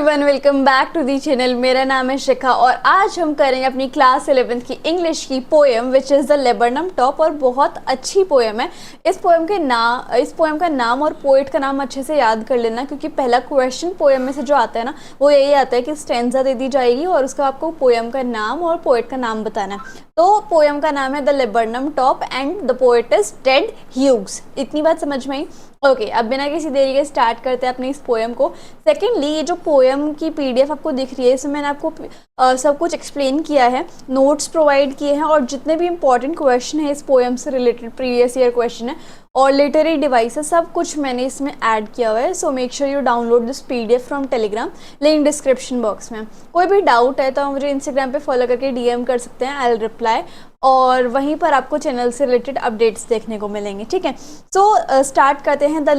Everyone, welcome back to the channel. मेरा नाम है शिखा और आज हम करेंगे अपनी क्लास 11th की इंग्लिश की poem which is the laburnum top. और बहुत अच्छी पोएम है। इस पोएम का नाम और पोएट का नाम अच्छे से याद कर लेना, क्योंकि पहला क्वेश्चन पोएम में से जो आता है ना, वो यही आता है कि स्टेंजा दे दी जाएगी और उसका आपको पोएम का नाम और पोएट का नाम बताना है। तो पोएम का नाम है the laburnum top and the poet is Ted Hughes. इतनी बात समझ में आई? ओके, अब बिना किसी देरी के स्टार्ट करते हैं अपने इस पोएम को। सेकेंडली, ये जो पोएम की पीडीएफ आपको दिख रही है, इसमें मैंने आपको सब कुछ एक्सप्लेन किया है, नोट्स प्रोवाइड किए हैं और जितने भी इंपॉर्टेंट क्वेश्चन है इस पोएम से रिलेटेड, प्रीवियस ईयर क्वेश्चन है और लिटरेरी डिवाइसेस, सब कुछ मैंने इसमें ऐड किया हुआ है। So make sure you download this PDF from Telegram, link description box में। कोई भी डाउट है तो आप मुझे इंस्टाग्राम पे फॉलो करके डीएम कर सकते हैं, आई विल रिप्लाई, और वहीं पर आपको चैनल से रिलेटेड अपडेट्स देखने को मिलेंगे। ठीक है, सो स्टार्ट करते हैं। The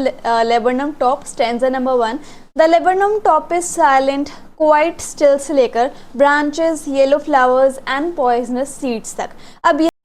laburnum top, stanza number 1। The laburnum top is silent quite still से लेकर branches, yellow flowers and poisonous seeds तक।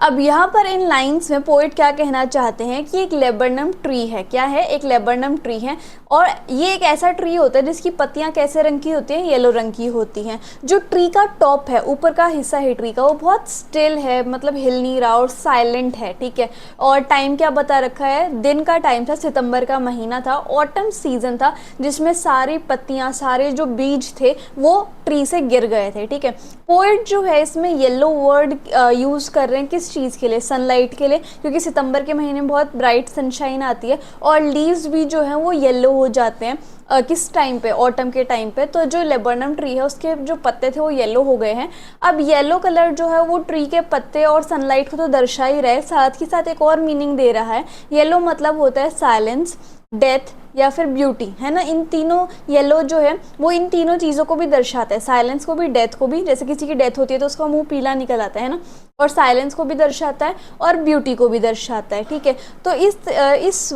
अब यहाँ पर इन लाइंस में पोएट क्या कहना चाहते हैं कि एक लेबरनम ट्री है। क्या है? एक लेबरनम ट्री है और ये एक ऐसा ट्री होता है जिसकी पत्तियाँ कैसे रंग की होती हैं? येलो रंग की होती हैं। जो ट्री का टॉप है, ऊपर का हिस्सा है ट्री का, वो बहुत स्टिल है, मतलब हिल नहीं रहा और साइलेंट है। ठीक है, और टाइम क्या बता रखा है? दिन का टाइम था, सितंबर का महीना था, ऑटम सीजन था, जिसमें सारी पत्तियाँ, सारे जो बीज थे वो ट्री से गिर गए थे। ठीक है, पोएट जो है इसमें येलो वर्ड यूज़ कर रहे हैं किस चीज़ के लिए? सनलाइट के लिए, क्योंकि सितंबर के महीने में बहुत ब्राइट सनशाइन आती है और लीव्स भी जो हैं वो येलो हो जाते हैं। किस टाइम पे? ऑटम के टाइम पे। तो जो लेबरनम ट्री है उसके जो पत्ते थे वो येलो हो गए हैं। अब येलो कलर जो है वो ट्री के पत्ते और सनलाइट को तो दर्शा ही रहा है, साथ ही साथ एक और मीनिंग दे रहा है। येलो मतलब होता है साइलेंस, डेथ या फिर ब्यूटी, है ना। इन तीनों, येलो जो है वो इन तीनों चीज़ों को भी दर्शाता है, साइलेंस को भी, डेथ को भी। जैसे किसी की डेथ होती है तो उसका मुंह पीला निकल आता है ना, और साइलेंस को भी दर्शाता है और ब्यूटी को भी दर्शाता है। ठीक है, तो इस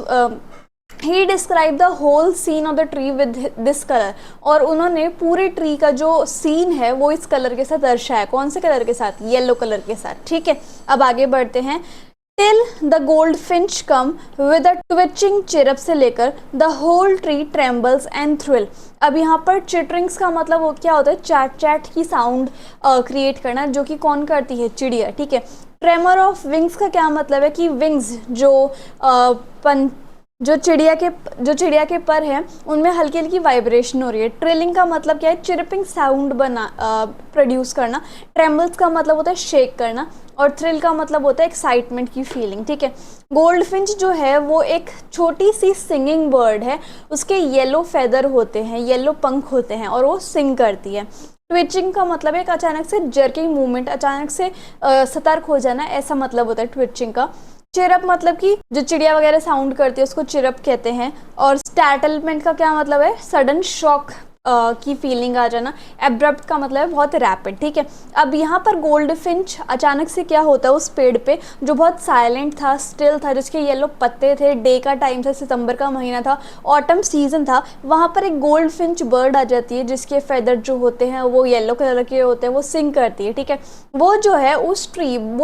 ही describe the whole scene of the tree with this colour. और उन्होंने पूरे ट्री का जो सीन है वो इस कलर के साथ दर्शाया। कौन से कलर के साथ? येलो कलर के साथ। ठीक है, अब आगे बढ़ते हैं। Till the goldfinch come with a twitching chirp से लेकर the whole tree trembles and thrill. अब यहाँ पर चिटरिंग्स का मतलब वो क्या होता है? चैट चैट की साउंड क्रिएट करना, जो कि कौन करती है? चिड़िया। ठीक है, ट्रेमर ऑफ विंग्स का क्या मतलब है? कि विंग्स जो चिड़िया के पर हैं उनमें हल्की हल्की वाइब्रेशन हो रही है। ट्रिलिंग का मतलब क्या है? चिरपिंग साउंड प्रोड्यूस करना। ट्रेम्बल्स का मतलब होता है शेक करना और थ्रिल का मतलब होता है एक्साइटमेंट की फीलिंग। ठीक है, गोल्ड फिंच जो है वो एक छोटी सी सिंगिंग बर्ड है। उसके येलो फेदर होते हैं, येलो पंख होते हैं और वो सिंग करती है। ट्विचिंग का मतलब है एक अचानक से जर्किंग मूवमेंट, अचानक से सतर्क हो जाना, ऐसा मतलब होता है ट्विचिंग का। चिरप मतलब कि जो चिड़िया वगैरह साउंड करती है उसको चिरप कहते हैं। और स्टार्टलमेंट का क्या मतलब है? सडन शॉक की फीलिंग आ जाना। एब्रप्ट का मतलब है बहुत रैपिड। ठीक है, अब यहाँ पर गोल्ड फिंच अचानक से क्या होता है उस पेड़ पे जो बहुत साइलेंट था, स्टिल था, जिसके येलो पत्ते थे, डे का टाइम था, सितंबर का महीना था, ऑटम सीजन था, वहाँ पर एक गोल्ड फिंच बर्ड आ जाती है जिसके फेदर जो होते हैं वो येलो कलर के होते हैं, वो सिंग करती है। ठीक है, वो जो है वो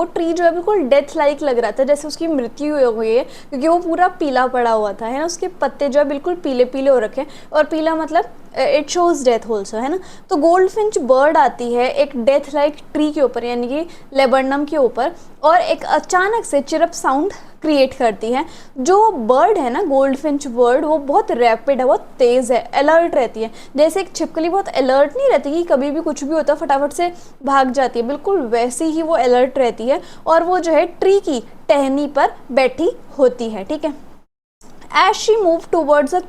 ट्री जो है बिल्कुल डेथ लाइक लग रहा था, जैसे उसकी मृत्यु हुई है, क्योंकि वो पूरा पीला पड़ा हुआ था, है ना। उसके पत्ते जो है बिल्कुल पीले पीले हो रखे हैं और पीला मतलब इट शोज डेथ ऑल्सो, है ना। तो गोल्ड फिंच बर्ड आती है एक डेथ लाइक ट्री के ऊपर, यानी कि लेबरनम के ऊपर, और एक अचानक से चिरप साउंड क्रिएट करती है। जो बर्ड है ना, गोल्ड फिंच बर्ड, वो बहुत रैपिड है, बहुत तेज़ है, अलर्ट रहती है। जैसे एक छिपकली बहुत अलर्ट नहीं रहती कि कभी भी कुछ भी होता है फटाफट से भाग जाती है, बिल्कुल वैसे ही वो अलर्ट रहती है और वो जो है ट्री की टहनी पर बैठी होती है। ठीक है, as she move towards the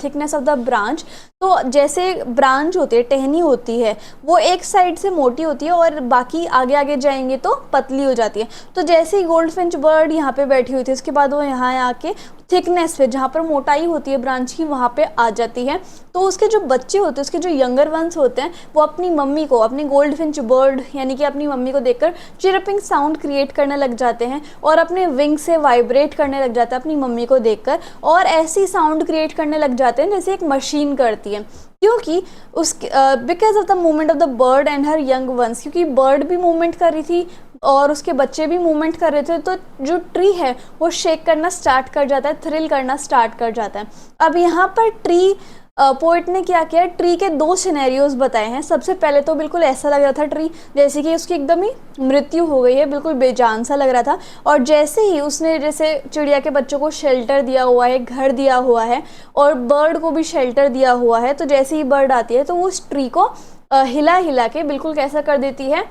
thickness of the branch. तो जैसे ब्रांच होती है, टहनी होती है, वो एक साइड से मोटी होती है और बाकी आगे आगे जाएंगे तो पतली हो जाती है। तो जैसे ही गोल्ड फिंच बर्ड यहाँ पे बैठी हुई थी, उसके बाद वो यहाँ आके थिकनेस पे, जहाँ पर मोटाई होती है ब्रांच की, वहाँ पे आ जाती है। तो उसके जो बच्चे होते हैं, उसके जो यंगर वंस होते हैं, वो अपनी मम्मी को, अपनी गोल्ड फिंच बर्ड यानी कि अपनी मम्मी को देखकर चिरपिंग साउंड क्रिएट करने लग जाते हैं और अपने विंग से वाइब्रेट करने लग जाते हैं अपनी मम्मी को देखकर, और ऐसी साउंड क्रिएट करने लग जाते हैं जैसे एक मशीन करती है। क्योंकि उसके because of the movement of the bird and her young ones, क्योंकि बर्ड भी मूवमेंट कर रही थी और उसके बच्चे भी मूवमेंट कर रहे थे, तो जो ट्री है वो शेक करना स्टार्ट कर जाता है, थ्रिल करना स्टार्ट कर जाता है। अब यहाँ पर ट्री पोइट ने क्या किया, ट्री के दो सिनेरियोज बताए हैं। सबसे पहले तो बिल्कुल ऐसा लग रहा था ट्री जैसे कि उसकी एकदम ही मृत्यु हो गई है, बिल्कुल बेजान सा लग रहा था। और जैसे ही उसने जैसे चिड़िया के बच्चों को शेल्टर दिया हुआ है, घर दिया हुआ है, और बर्ड को भी शेल्टर दिया हुआ है, तो जैसे ही बर्ड आती है तो वो उस ट्री को हिला हिला के बिल्कुल कैसा कर देती है,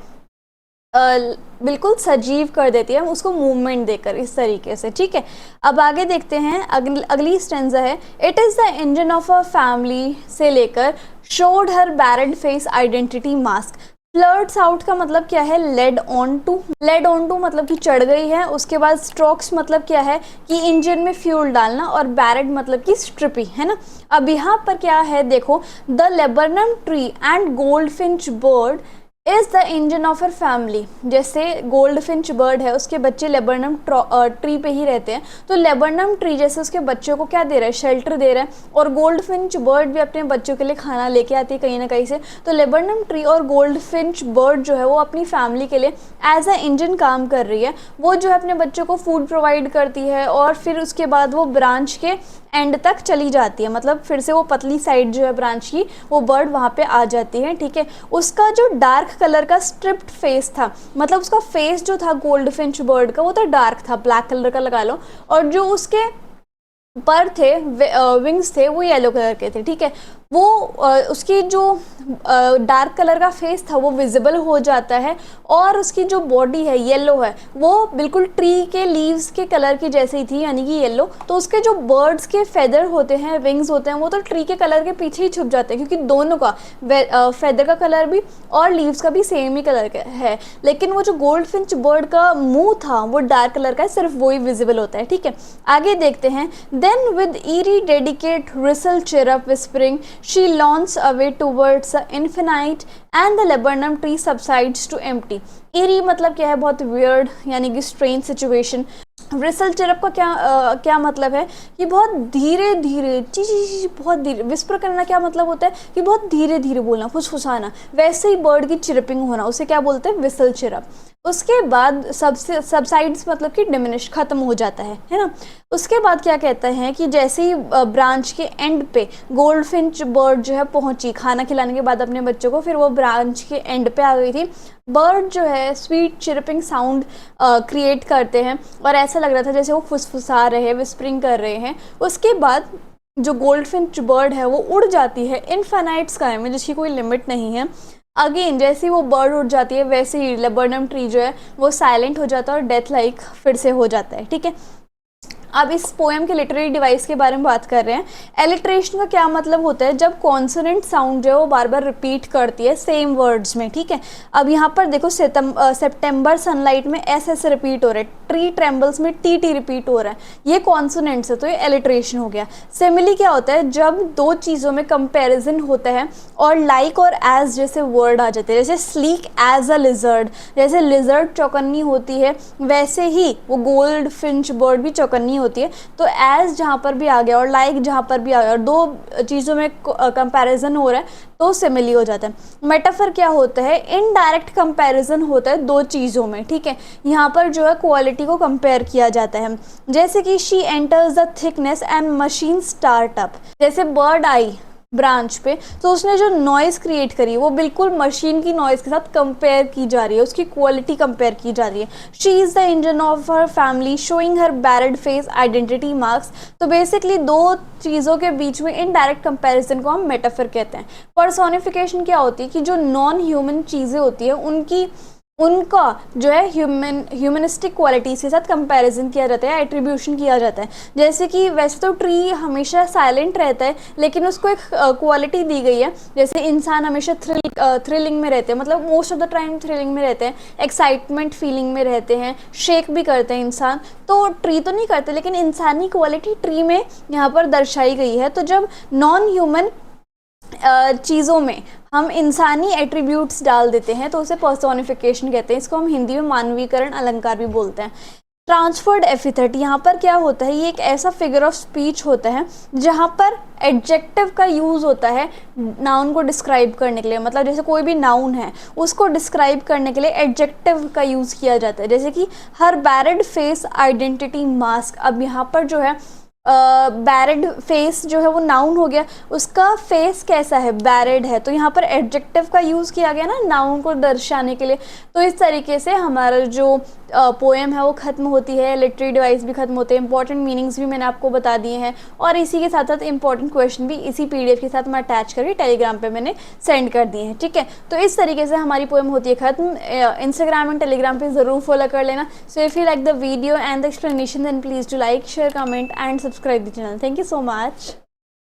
बिल्कुल सजीव कर देती है, उसको मूवमेंट देकर इस तरीके से। ठीक है, अब आगे देखते हैं। अगली स्टेंजा है, it is the engine of a family से लेकर showed her barred face identity mask. Flirts out का मतलब क्या है, लेड ऑन टू मतलब कि चढ़ गई है। उसके बाद स्ट्रोक्स मतलब क्या है कि इंजन में फ्यूल डालना, और बैरेड मतलब कि स्ट्रिपी, है ना। अब यहाँ पर क्या है देखो, the laburnum tree and goldfinch bird is the engine of her family. जैसे गोल्डफिंच बर्ड है, उसके बच्चे लेबरनम ट्री पे ही रहते हैं, तो लेबरनम ट्री जैसे उसके बच्चों को क्या दे रहा है, शेल्टर दे रहा है। और गोल्डफिंच बर्ड भी अपने बच्चों के लिए खाना लेके आती है कहीं ना कहीं से। तो लेबरनम ट्री और गोल्डफिंच बर्ड जो है वो अपनी फैमिली के लिए एज अ इंजन काम कर रही है। वो जो है अपने बच्चों को फूड प्रोवाइड करती है, और फिर उसके बाद वो ब्रांच के एंड तक चली जाती है, मतलब फिर से वो पतली साइड जो है ब्रांच की, वो बर्ड वहाँ पे आ जाती है। ठीक है, उसका जो डार्क कलर का स्ट्रिप्ड फेस था, मतलब उसका फेस जो था गोल्डफिंच बर्ड का, वो तो डार्क था, ब्लैक कलर का लगा लो, और जो उसके पर थे विंग्स थे वो येलो कलर के थे। ठीक है, वो उसकी जो डार्क कलर का फेस था वो विजिबल हो जाता है, और उसकी जो बॉडी है येलो है, वो बिल्कुल ट्री के लीव्स के कलर की जैसे ही थी, यानी कि येलो। तो उसके जो बर्ड्स के फेदर होते हैं, विंग्स होते हैं, वो तो ट्री के कलर के पीछे ही छुप जाते हैं, क्योंकि दोनों का फेदर का कलर भी और लीव्स का भी सेम ही कलर का है। लेकिन वो जो गोल्डफिंच बर्ड का मुंह था वो डार्क कलर का है, सिर्फ वही विजिबल होता है। ठीक है, आगे देखते हैं। Then with eerie dedicate rustle chirrup whispering she launches away towards the infinite and the laburnum tree subsides to empty। eerie मतलब क्या है, बहुत weird यानी कि strange situation। रिसल चिरप का क्या मतलब है कि बहुत धीरे धीरे बहुत धीरे। विस्पर करना क्या मतलब होता है कि बहुत धीरे धीरे बोलना, फुसफुसाना। वैसे ही बर्ड की चिरपिंग होना, उसे क्या बोलते हैं, विसल चिरप। उसके बाद सबसाइड्स मतलब कि डिमिनिश, खत्म हो जाता है ना। उसके बाद क्या कहते हैं कि जैसे ही ब्रांच के एंड पे गोल्डफिंच बर्ड जो है पहुंची, खाना खिलाने के बाद अपने बच्चों को, फिर वो ब्रांच के एंड पे आ गई थी। बर्ड जो है स्वीट चिरपिंग साउंड क्रिएट करते हैं, और ऐसा लग रहा था जैसे वो फुसफुसा रहे हैं, विस्परिंग कर रहे हैं। उसके बाद जो गोल्डफिंच बर्ड है वो उड़ जाती है इनफाइनाइट स्काई में, जिसकी कोई लिमिट नहीं है। अगेन जैसे ही वो बर्ड उड़ जाती है, वैसे ही लेबरनम ट्री जो है वो साइलेंट हो जाता है और डेथ लाइक फिर से हो जाता है। ठीक है, अब इस पोएम के लिटरेरी डिवाइस के बारे में बात कर रहे हैं। एलिट्रेशन का क्या मतलब होता है, जब कॉन्सोनेंट साउंड जो है वो बार बार रिपीट करती है सेम वर्ड्स में। ठीक है, अब यहाँ पर देखो सितंबर सनलाइट में एस एस रिपीट हो रहा है, ट्री ट्रेम्बल्स में टी टी रिपीट हो रहा है, ये कॉन्सोनेंट्स है, तो ये एलिट्रेशन हो गया। सिमिली क्या होता है, जब दो चीज़ों में कंपेरिजन होता है और लाइक और एज जैसे वर्ड आ जाते हैं, जैसे स्लीक एज अ लिजर्ड, जैसे लिजर्ड चौकन्नी होती है, वैसे ही वो गोल्ड फिंच बर्ड भी चौकन्नी होती है। तो एज जहाँ पर भी आ गया और लाइक जहाँ पर भी आ गया और दो चीज़ों में कंपैरिजन हो रहा है तो सिमिली हो जाता है। मेटाफर क्या होता है, इनडायरेक्ट कंपैरिजन होता है दो चीज़ों में। ठीक है, यहाँ पर जो है क्वालिटी को कंपेयर किया जाता है, जैसे कि she enters the thickness and machine startup. जैसे बर्ड आई ब्रांच पे, तो उसने जो नॉइज़ क्रिएट करी वो बिल्कुल मशीन की नॉइज़ के साथ कंपेयर की जा रही है, उसकी क्वालिटी कंपेयर की जा रही है। She is the engine of her family showing her barred face identity marks. तो बेसिकली दो चीज़ों के बीच में इनडायरेक्ट कंपैरिजन को हम मेटाफर कहते हैं। पर्सोनिफिकेशन क्या होती है कि जो नॉन ह्यूमन चीज़ें होती हैं उनका जो है ह्यूमनिस्टिक क्वालिटीज़ के साथ कंपैरिजन किया जाता है, एट्रीब्यूशन किया जाता है। जैसे कि वैसे तो ट्री हमेशा साइलेंट रहता है, लेकिन उसको एक क्वालिटी दी गई है। जैसे इंसान हमेशा थ्रिलिंग में रहते हैं, मतलब most of the time thrilling में रहते हैं, एक्साइटमेंट फीलिंग में रहते हैं, शेक भी करते हैं इंसान, तो ट्री तो नहीं करते, लेकिन इंसानी क्वालिटी ट्री में यहाँ पर दर्शाई गई है। तो जब नॉन ह्यूमन चीज़ों में हम इंसानी एट्रीब्यूट्स डाल देते हैं तो उसे पर्सोनिफिकेशन कहते हैं। इसको हम हिंदी में मानवीकरण अलंकार भी बोलते हैं। ट्रांसफर्ड एपिथेट, यहाँ पर क्या होता है, ये एक ऐसा फिगर ऑफ स्पीच होता है जहाँ पर एडजेक्टिव का यूज़ होता है नाउन को डिस्क्राइब करने के लिए। मतलब जैसे कोई भी नाउन है उसको डिस्क्राइब करने के लिए एडजेक्टिव का यूज़ किया जाता है, जैसे कि हर बैरेड फेस आइडेंटिटी मास्क। अब यहाँ पर जो है बैरेड फेस जो है वो नाउन हो गया, उसका फेस कैसा है, बैरेड है, तो यहाँ पर एडजेक्टिव का यूज़ किया गया ना नाउन को दर्शाने के लिए। तो इस तरीके से हमारा जो पोएम है वो ख़त्म होती है, लिटरेरी डिवाइस भी ख़त्म होते हैं, इंपॉर्टेंट मीनिंग्स भी मैंने आपको बता दिए हैं, और इसी के साथ साथ इंपॉर्टेंट क्वेश्चन भी इसी PDF के साथ मैं अटैच करके टेलीग्राम पे मैंने सेंड कर दिए हैं। ठीक है, तो इस तरीके से हमारी पोएम होती है ख़त्म। इंस्टाग्राम एंड टेलीग्राम पे ज़रूर फॉलो कर लेना। So if you like the video and the explanation then please do like, share, comment and subscribe the channel. Thank you so much.